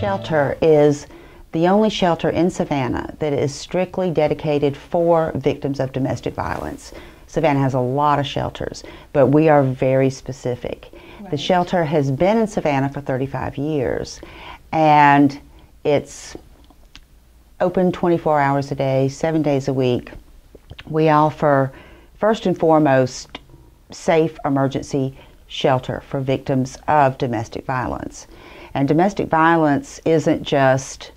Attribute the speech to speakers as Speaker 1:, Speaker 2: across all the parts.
Speaker 1: shelter is the only shelter in Savannah that is strictly dedicated for victims of domestic violence. Savannah has a lot of shelters, but we are very specific. Right. The shelter has been in Savannah for 35 years, and it's open 24 hours a day, 7 days a week. We offer, first and foremost, safe emergency shelter for victims of domestic violence. And domestic violence isn't just,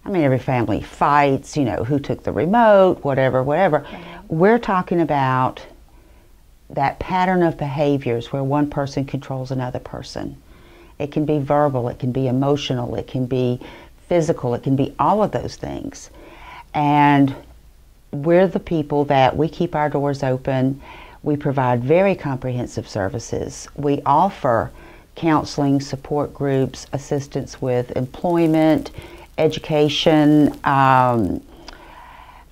Speaker 1: I mean, every family fights, you know, who took the remote, whatever. We're talking about that pattern of behaviors where one person controls another person. It can be verbal, it can be emotional, it can be physical, it can be all of those things. And we're the people that we keep our doors open. We provide very comprehensive services. We offer counseling, support groups, assistance with employment, education.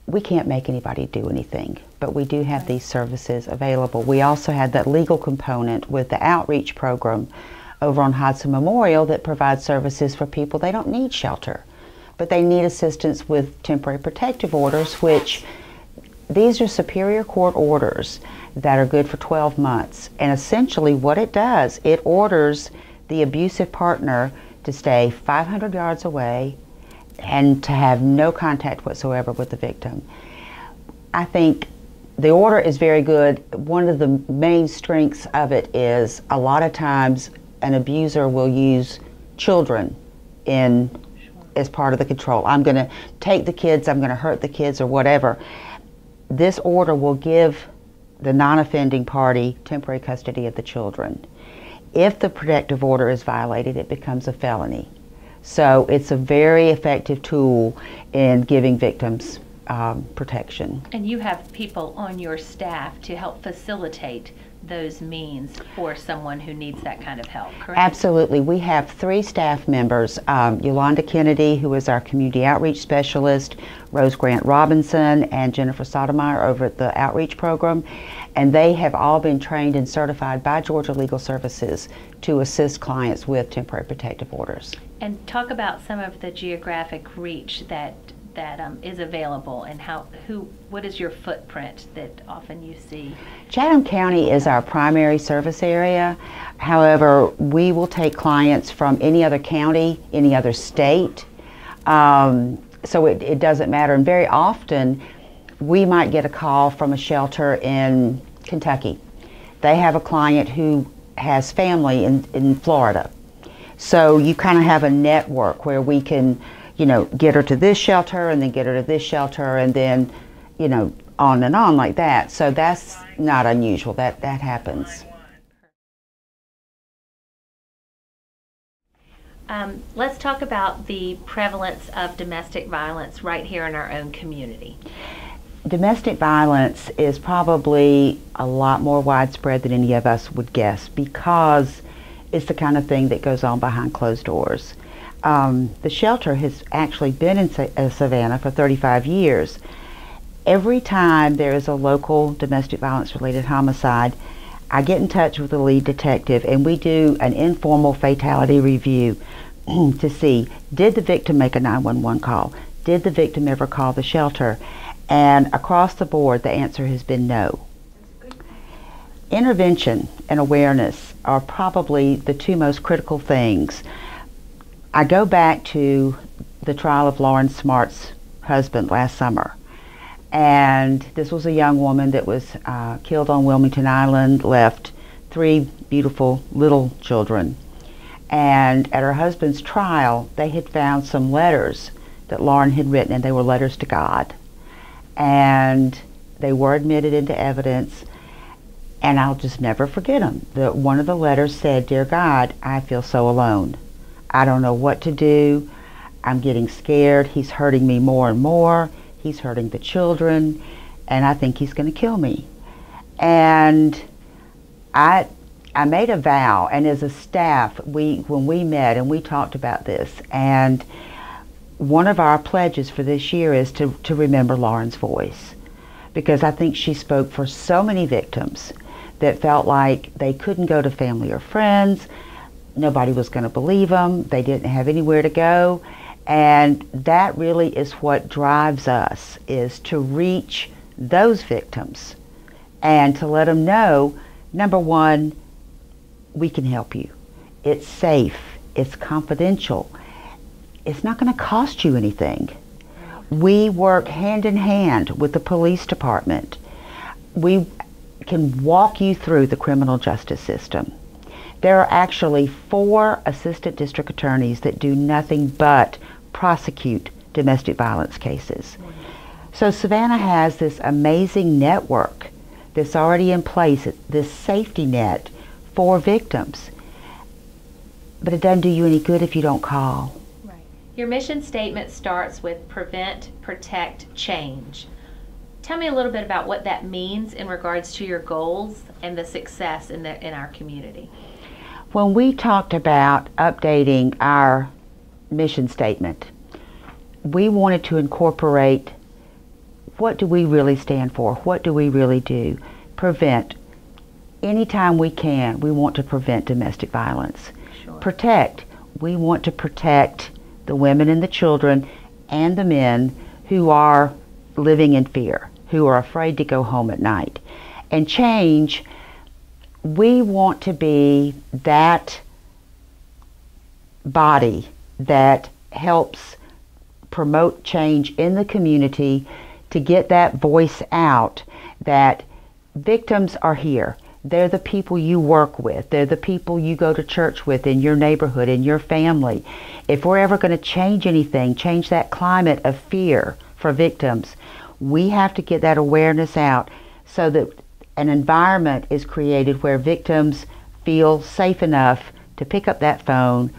Speaker 1: We can't make anybody do anything, but we do have these services available. We also have that legal component with the outreach program over on Hudson Memorial that provides services for people. They don't need shelter, but they need assistance with temporary protective orders, which these are superior court orders that are good for 12 months. And essentially what it does, it orders the abusive partner to stay 500 yards away and to have no contact whatsoever with the victim. I think the order is very good. One of the main strengths of it is a lot of times an abuser will use children as part of the control. I'm going to take the kids, I'm going to hurt the kids or whatever. This order will give the non-offending party temporary custody of the children. If the protective order is violated, it becomes a felony. So it's a very effective tool in giving victims protection.
Speaker 2: And you have people on your staff to help facilitate those means for someone who needs that kind of help, correct?
Speaker 1: Absolutely. We have 3 staff members, Yolanda Kennedy, who is our community outreach specialist, Rose Grant Robinson, and Jennifer Sotomayor over at the outreach program. And they have all been trained and certified by Georgia Legal Services to assist clients with temporary protective orders.
Speaker 2: And talk about some of the geographic reach that is available, and what is your footprint that often you see?
Speaker 1: Chatham County is our primary service area. However, we will take clients from any other county, any other state. So it doesn't matter. And very often, we might get a call from a shelter in Kentucky. They have a client who has family in Florida. So you kind of have a network where we can, you know, get her to this shelter and then get her to this shelter and then, you know, on and on like that. So that's not unusual. That happens.
Speaker 2: Let's talk about the prevalence of domestic violence right here in our own community.
Speaker 1: Domestic violence is probably a lot more widespread than any of us would guess because it's the kind of thing that goes on behind closed doors. The shelter has actually been in Savannah for 35 years. Every time there is a local domestic violence related homicide, I get in touch with the lead detective and we do an informal fatality review to see, did the victim make a 911 call? Did the victim ever call the shelter? And across the board, the answer has been no. Intervention and awareness are probably the 2 most critical things. I go back to the trial of Lauren Smart's husband last summer. And this was a young woman that was killed on Wilmington Island, left 3 beautiful little children. And at her husband's trial, they had found some letters that Lauren had written, and they were letters to God. And they were admitted into evidence, and I'll just never forget them. One of the letters said, "Dear God, I feel so alone. I don't know what to do. I'm getting scared. He's hurting me more and more. He's hurting the children, and I think he's going to kill me." And I made a vow, and as a staff, when we met and we talked about this, and one of our pledges for this year is to remember Lauren's voice, because I think she spoke for so many victims that felt like they couldn't go to family or friends. nobody was going to believe them. They didn't have anywhere to go. And that really is what drives us, is to reach those victims and to let them know, number one, we can help you. It's safe. It's confidential. It's not going to cost you anything. We work hand in hand with the police department. We can walk you through the criminal justice system. There are actually 4 assistant district attorneys that do nothing but prosecute domestic violence cases. So Savannah has this amazing network that's already in place, this safety net for victims. But it doesn't do you any good if you don't call.
Speaker 2: Right. Your mission statement starts with prevent, protect, change. Tell me a little bit about what that means in regards to your goals and the success in our community.
Speaker 1: When we talked about updating our mission statement, we wanted to incorporate, what do we really stand for? What do we really do? Prevent. Anytime we can, we want to prevent domestic violence.
Speaker 2: Sure.
Speaker 1: Protect. We want to protect the women and the children and the men who are living in fear, who are afraid to go home at night. And change, we want to be that body that helps promote change in the community, to get that voice out that victims are here. They're the people you work with. They're the people you go to church with in your neighborhood, in your family. If we're ever going to change anything, change that climate of fear for victims, we have to get that awareness out so that an environment is created where victims feel safe enough to pick up that phone,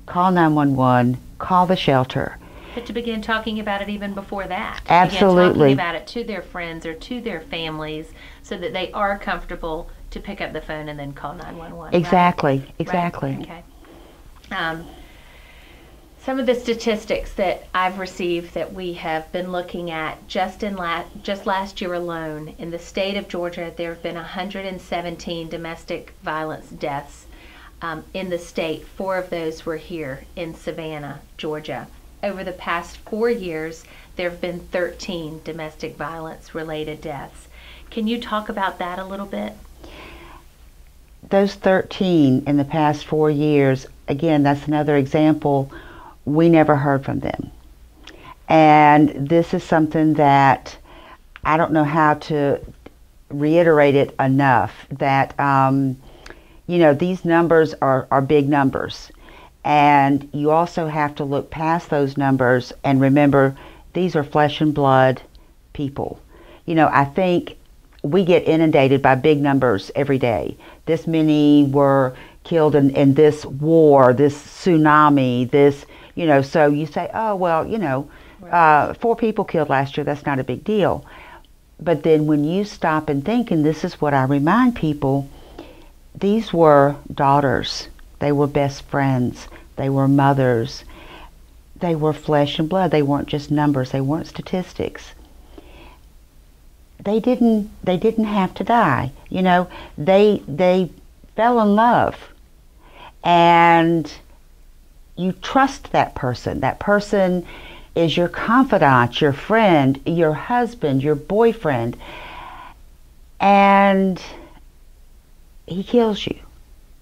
Speaker 1: call 911, call the shelter.
Speaker 2: But to begin talking about it even before that.
Speaker 1: Absolutely.
Speaker 2: Begin talking about it to their friends or to their families so that they are comfortable to pick up the phone and then call 911.
Speaker 1: Exactly,
Speaker 2: right?
Speaker 1: exactly.
Speaker 2: Right. Okay. Some of the statistics that I've received that we have been looking at just last year alone, in the state of Georgia, there have been 117 domestic violence deaths in the state. 4 of those were here in Savannah, Georgia. Over the past 4 years, there have been 13 domestic violence related deaths. Can you talk about that a little bit?
Speaker 1: Those 13 in the past 4 years, again, that's another example. We never heard from them. And this is something that I don't know how to reiterate it enough, that, these numbers are big numbers. And you also have to look past those numbers and remember these are flesh and blood people. I think we get inundated by big numbers every day. This many were killed in this war, this tsunami, this, so you say, oh, well,
Speaker 2: Right.
Speaker 1: 4 people killed last year, that's not a big deal. But then when you stop and think, and this is what I remind people, these were daughters. They were best friends. They were mothers. They were flesh and blood. They weren't just numbers. They weren't statistics. They didn't have to die. They fell in love. And you trust that person. That person is your confidant, your friend, your husband, your boyfriend. And he kills you.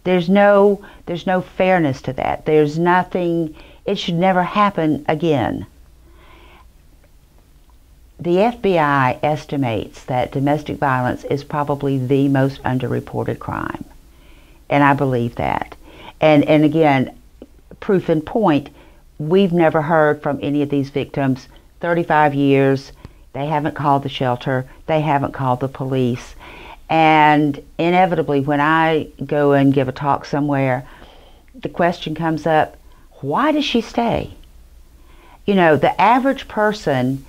Speaker 1: There's no fairness to that. There's nothing, it should never happen again. The FBI estimates that domestic violence is probably the most underreported crime. And I believe that. And again, proof in point, we've never heard from any of these victims. 35 years, they haven't called the shelter, they haven't called the police. And inevitably, when I go and give a talk somewhere, the question comes up, why does she stay? The average person,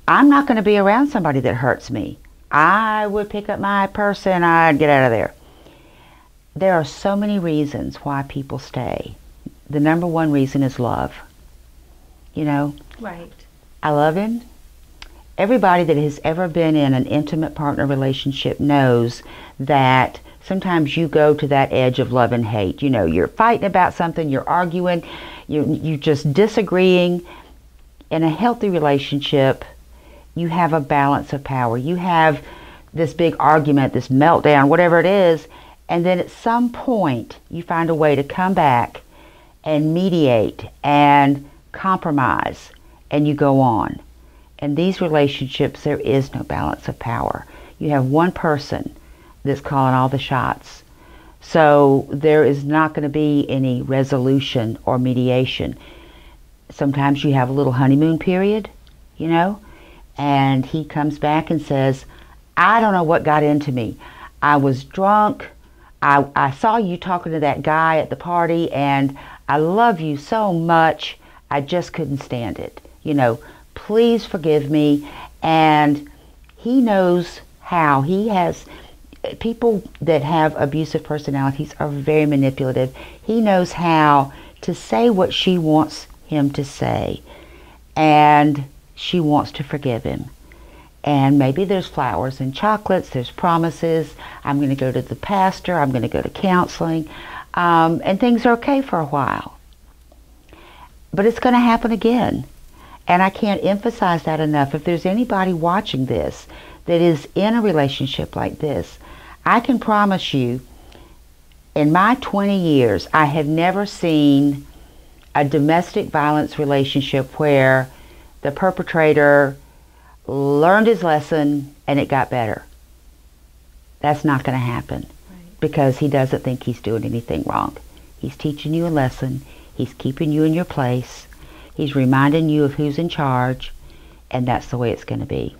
Speaker 1: I'm not going to be around somebody that hurts me. I would pick up my purse and I'd get out of there. There are so many reasons why people stay. The number one reason is love.
Speaker 2: Right.
Speaker 1: I love him. Everybody that has ever been in an intimate partner relationship knows that sometimes you go to that edge of love and hate. You know, you're fighting about something, you're arguing, you're just disagreeing. In a healthy relationship, you have a balance of power. You have this big argument, this meltdown, whatever it is, and then at some point you find a way to come back and mediate and compromise, and you go on. In these relationships, there is no balance of power. You have one person that's calling all the shots. So there is not going to be any resolution or mediation. Sometimes you have a little honeymoon period, you know, and he comes back and says, I don't know what got into me. I was drunk. I saw you talking to that guy at the party, and I love you so much. I just couldn't stand it. You know, please forgive me. And he knows how. He has, people that have abusive personalities are very manipulative. He knows how to say what she wants him to say, and she wants to forgive him. And maybe there's flowers and chocolates, there's promises, I'm going to go to the pastor, I'm going to go to counseling, and things are okay for a while. But it's going to happen again. And I can't emphasize that enough. If there's anybody watching this that is in a relationship like this, I can promise you, in my 20 years, I have never seen a domestic violence relationship where the perpetrator learned his lesson and it got better. That's not going to happen, right? Because he doesn't think he's doing anything wrong. He's teaching you a lesson. He's keeping you in your place. He's reminding you of who's in charge, and that's the way it's going to be.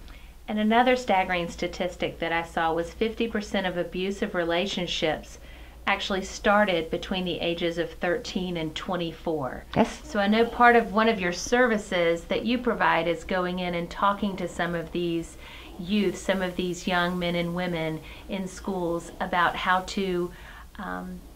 Speaker 2: And another staggering statistic that I saw was 50% of abusive relationships actually started between the ages of 13 and 24.
Speaker 1: Yes.
Speaker 2: So I know part of one of your services that you provide is going in and talking to some of these youth, some of these young men and women in schools about how to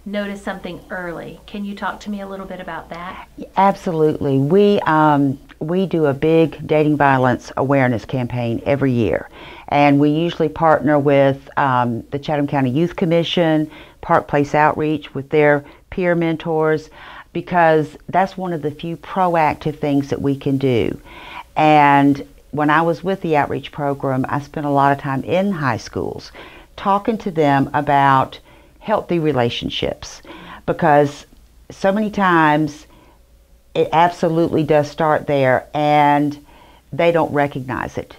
Speaker 2: notice something early. Can you talk to me a little bit about that?
Speaker 1: Absolutely. We do a big dating violence awareness campaign every year, and we usually partner with the Chatham County Youth Commission, Park Place Outreach with their peer mentors, because that's one of the few proactive things that we can do. And when I was with the outreach program, I spent a lot of time in high schools talking to them about healthy relationships, because so many times it absolutely does start there and they don't recognize it,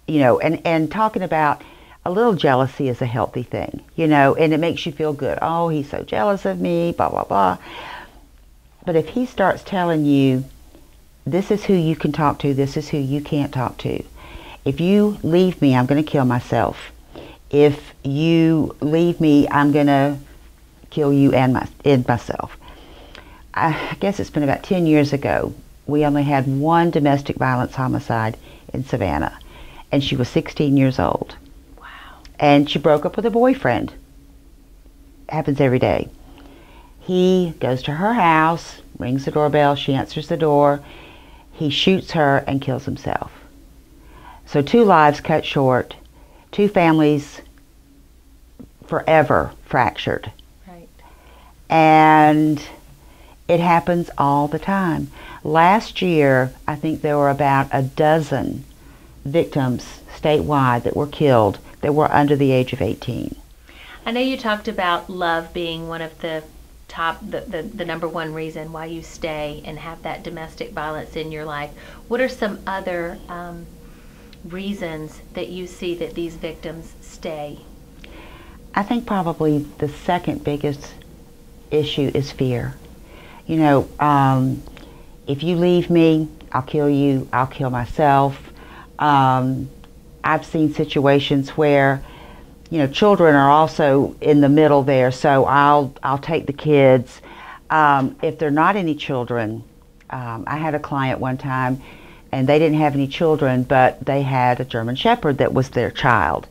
Speaker 1: you know, and talking about a little jealousy is a healthy thing, you know, and it makes you feel good. Oh, he's so jealous of me, blah, blah, blah. But if he starts telling you, this is who you can talk to, this is who you can't talk to. If you leave me, I'm going to kill myself. If you leave me, I'm going to kill you and myself. I guess it's been about 10 years ago. We only had one domestic violence homicide in Savannah, and she was 16 years old.
Speaker 2: Wow. And
Speaker 1: she broke up with a boyfriend. Happens every day. He goes to her house, rings the doorbell, she answers the door. He shoots her and kills himself. So 2 lives cut short, 2 families forever fractured.
Speaker 2: Right.
Speaker 1: And it happens all the time. Last year, I think there were about a dozen victims statewide that were killed that were under the age of 18.
Speaker 2: I know you talked about love being one of the top, the number one reason why you stay and have that domestic violence in your life. What are some other reasons that you see that these victims stay?
Speaker 1: I think probably the second biggest issue is fear. You know, if you leave me, I'll kill you, I'll kill myself. I've seen situations where, you know, children are also in the middle there, so I'll take the kids. If there are not any children, I had a client one time, and they didn't have any children, but they had a German Shepherd that was their child,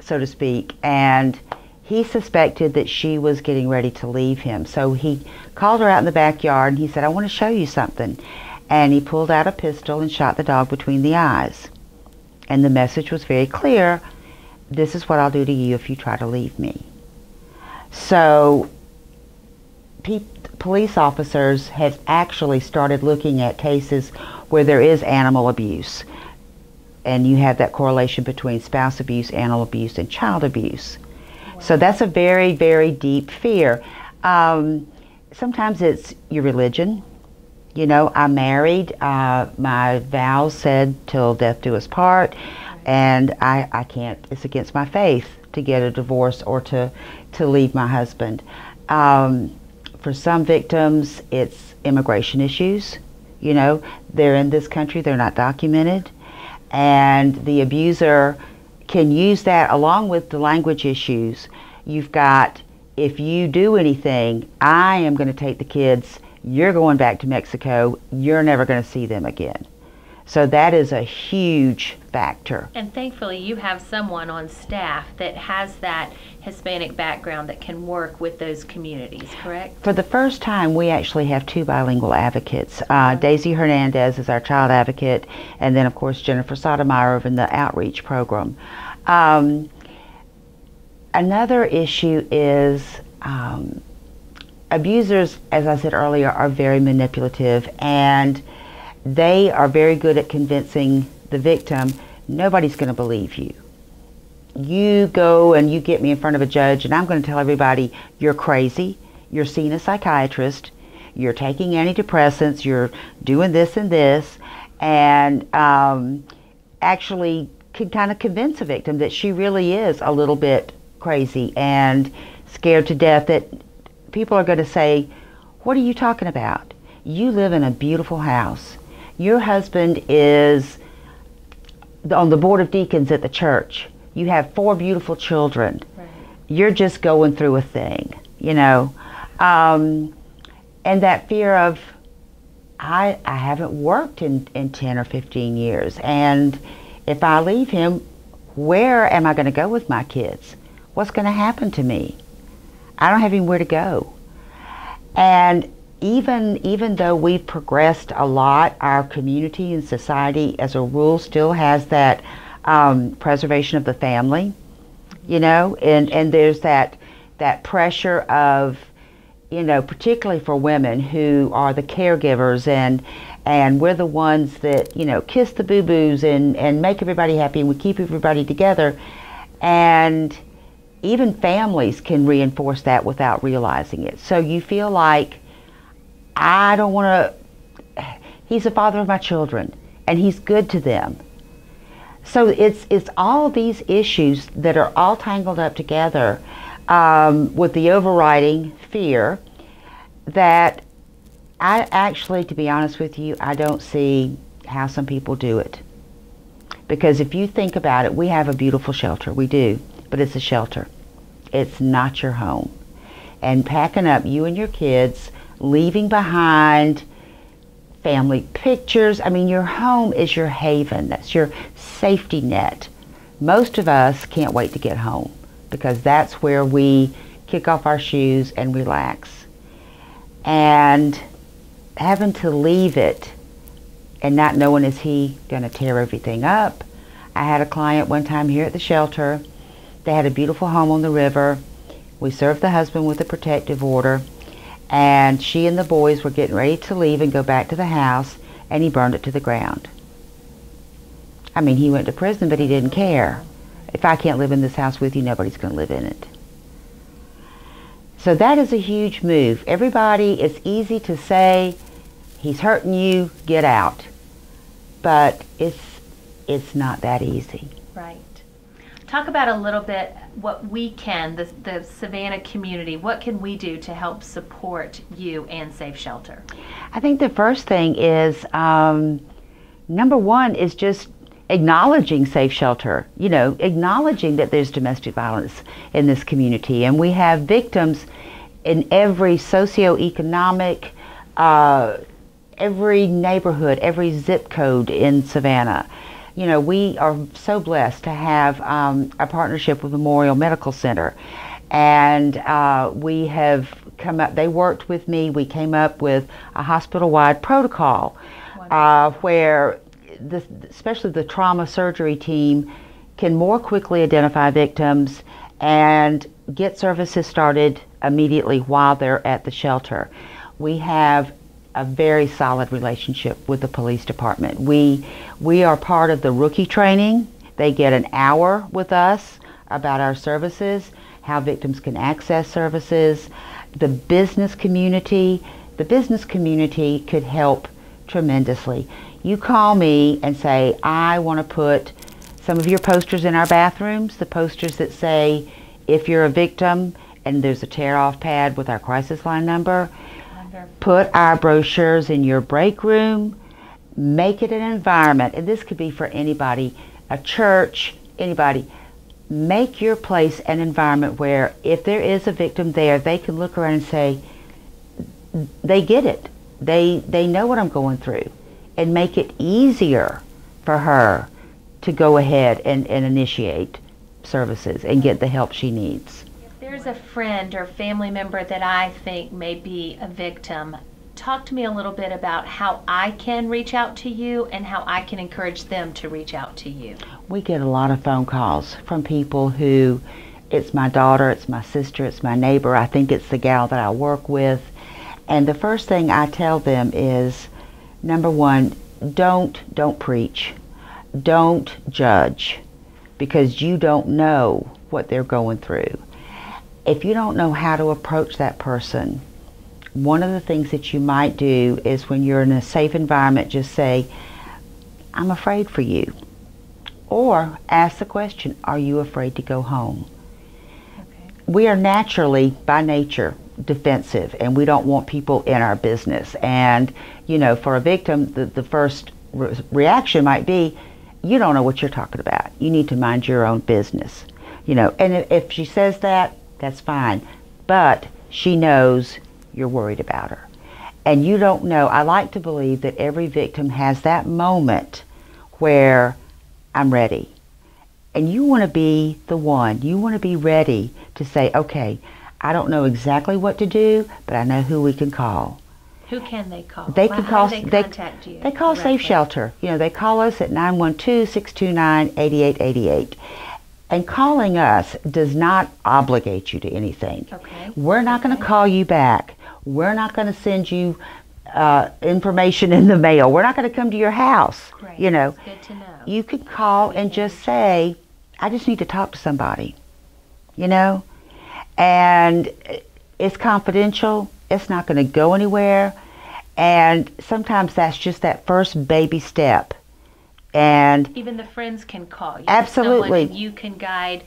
Speaker 1: so to speak, and he suspected that she was getting ready to leave him. So he called her out in the backyard and he said, I want to show you something. And he pulled out a pistol and shot the dog between the eyes. And the message was very clear: this is what I'll do to you if you try to leave me. So police officers have actually started looking at cases where there is animal abuse, and you have that correlation between spouse abuse, animal abuse, and child abuse. Wow. So that's a very, very deep fear. Sometimes it's your religion. You know, I'm married. My vows said till death do us part, and I can't, it's against my faith to get a divorce or to leave my husband. For some victims, it's immigration issues. You know, they're in this country, they're not documented, and the abuser can use that along with the language issues. You've got, if you do anything, I am going to take the kids, you're going back to Mexico, you're never going to see them again. So that is a huge factor.
Speaker 2: And thankfully you have someone on staff that has that Hispanic background that can work with those communities, correct?
Speaker 1: For the first time, we actually have 2 bilingual advocates. Daisy Hernandez is our child advocate, and then of course Jennifer Sotomayor over in the outreach program. Another issue is abusers, as I said earlier, are very manipulative, and they are very good at convincing the victim, nobody's going to believe you. You go and you get me in front of a judge and I'm going to tell everybody you're crazy, you're seeing a psychiatrist, you're taking antidepressants, you're doing this and this, and actually can kind of convince a victim that she really is a little bit crazy and scared to death, that people are going to say, what are you talking about? You live in a beautiful house. Your husband is on the board of deacons at the church. You have 4 beautiful children. Right. You're just going through a thing, you know. And that fear of, I haven't worked in 10 or 15 years. And if I leave him, where am I going to go with my kids? What's going to happen to me? I don't have anywhere to go. And even though we've progressed a lot, our community and society as a rule still has that preservation of the family, you know, and there's that pressure of, you know, particularly for women who are the caregivers, and we're the ones that, you know, kiss the boo-boos and make everybody happy, and we keep everybody together. And even families can reinforce that without realizing it. So you feel like, I don't want to, he's the father of my children and he's good to them. So it's all these issues that are all tangled up together with the overriding fear that I actually, to be honest with you, I don't see how some people do it. Because if you think about it, we have a beautiful shelter, we do, but it's a shelter. It's not your home. And packing up you and your kids, leaving behind family pictures. I mean, your home is your haven. That's your safety net. Most of us can't wait to get home because that's where we kick off our shoes and relax. And having to leave it and not knowing, is he going to tear everything up? I had a client one time here at the shelter. They had a beautiful home on the river. We served the husband with a protective order. And she and the boys were getting ready to leave and go back to the house, and he burned it to the ground. I mean, he went to prison, but he didn't care. If I can't live in this house with you, nobody's going to live in it. So that is a huge move. Everybody, it's easy to say, he's hurting you, get out. But it's not that easy.
Speaker 2: Right. Talk about a little bit what we can, the Savannah community, what can we do to help support you and Safe Shelter?
Speaker 1: I think the first thing is, number one is just acknowledging Safe Shelter, you know, acknowledging that there's domestic violence in this community. And we have victims in every socioeconomic, every neighborhood, every zip code in Savannah. You know, we are so blessed to have a partnership with Memorial Medical Center. And we have come up, they worked with me, we came up with a hospital-wide protocol where especially the trauma surgery team can more quickly identify victims and get services started immediately while they're at the shelter. We have a very solid relationship with the police department. We are part of the rookie training. They get an hour with us about our services, how victims can access services. The business community could help tremendously. You call me and say, I want to put some of your posters in our bathrooms, the posters that say, if you're a victim, and there's a tear-off pad with our crisis line number. Wonderful. Put our brochures in your break room. Make it an environment, and this could be for anybody, a church, anybody. Make your place an environment where if there is a victim there, they can look around and say, they get it. They know what I'm going through, and make it easier for her to go ahead and initiate services and get the help she needs.
Speaker 2: If there's a friend or family member that I think may be a victim, talk to me a little bit about how I can reach out to you and how I can encourage them to reach out to you.
Speaker 1: We get a lot of phone calls from people who, it's my daughter, it's my sister, it's my neighbor, I think it's the gal that I work with. And the first thing I tell them is, number one, don't preach. Don't judge, because you don't know what they're going through. If you don't know how to approach that person, one of the things that you might do is, when you're in a safe environment, just say, I'm afraid for you. Or ask the question, are you afraid to go home? Okay. We are naturally, by nature, defensive, and we don't want people in our business. And, you know, for a victim, the first reaction might be, you don't know what you're talking about. You need to mind your own business. You know, and if she says that, that's fine. But she knows you're worried about her. And you don't know. I like to believe that every victim has that moment where I'm ready. And you want to be the one. You want to be ready to say, okay, I don't know exactly what to do, but I know who we can call.
Speaker 2: Who can they call?
Speaker 1: They can call.
Speaker 2: How do they contact you?
Speaker 1: They call
Speaker 2: directly?
Speaker 1: Safe Shelter. You know, they call us at 912-629-8888. And calling us does not obligate you to anything. Okay. We're not going to call you back. We're not going to send you information in the mail. We're not going to come to your house.
Speaker 2: Great.
Speaker 1: You know.
Speaker 2: Good to know.
Speaker 1: You could call and just say, I just need to talk to somebody. You know? And it's confidential. It's not going to go anywhere. And sometimes that's just that first baby step. And
Speaker 2: even the friends can call you.
Speaker 1: Absolutely.
Speaker 2: You can guide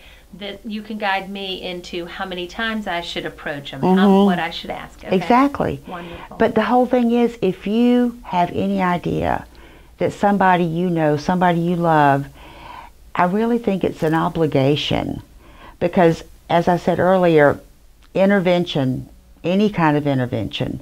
Speaker 2: me into how many times I should approach them, what I should ask. Okay.
Speaker 1: Exactly.
Speaker 2: Wonderful.
Speaker 1: But the whole thing is, if you have any idea that somebody you know, somebody you love, I really think it's an obligation, because as I said earlier, intervention, any kind of intervention,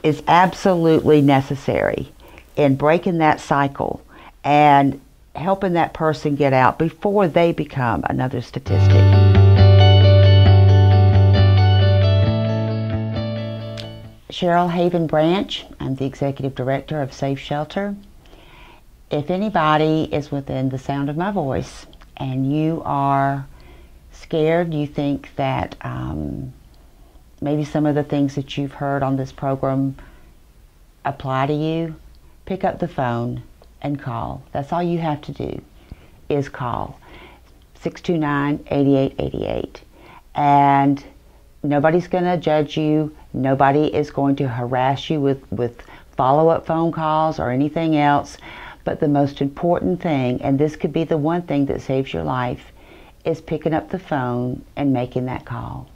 Speaker 1: is absolutely necessary in breaking that cycle and helping that person get out before they become another statistic. Cheryl Haven Branch, I'm the Executive Director of Safe Shelter. If anybody is within the sound of my voice and you are scared, you think that maybe some of the things that you've heard on this program apply to you, pick up the phone and call. That's all you have to do, is call 629-8888. And nobody's going to judge you. Nobody is going to harass you with follow-up phone calls or anything else. But the most important thing, and this could be the one thing that saves your life, is picking up the phone and making that call.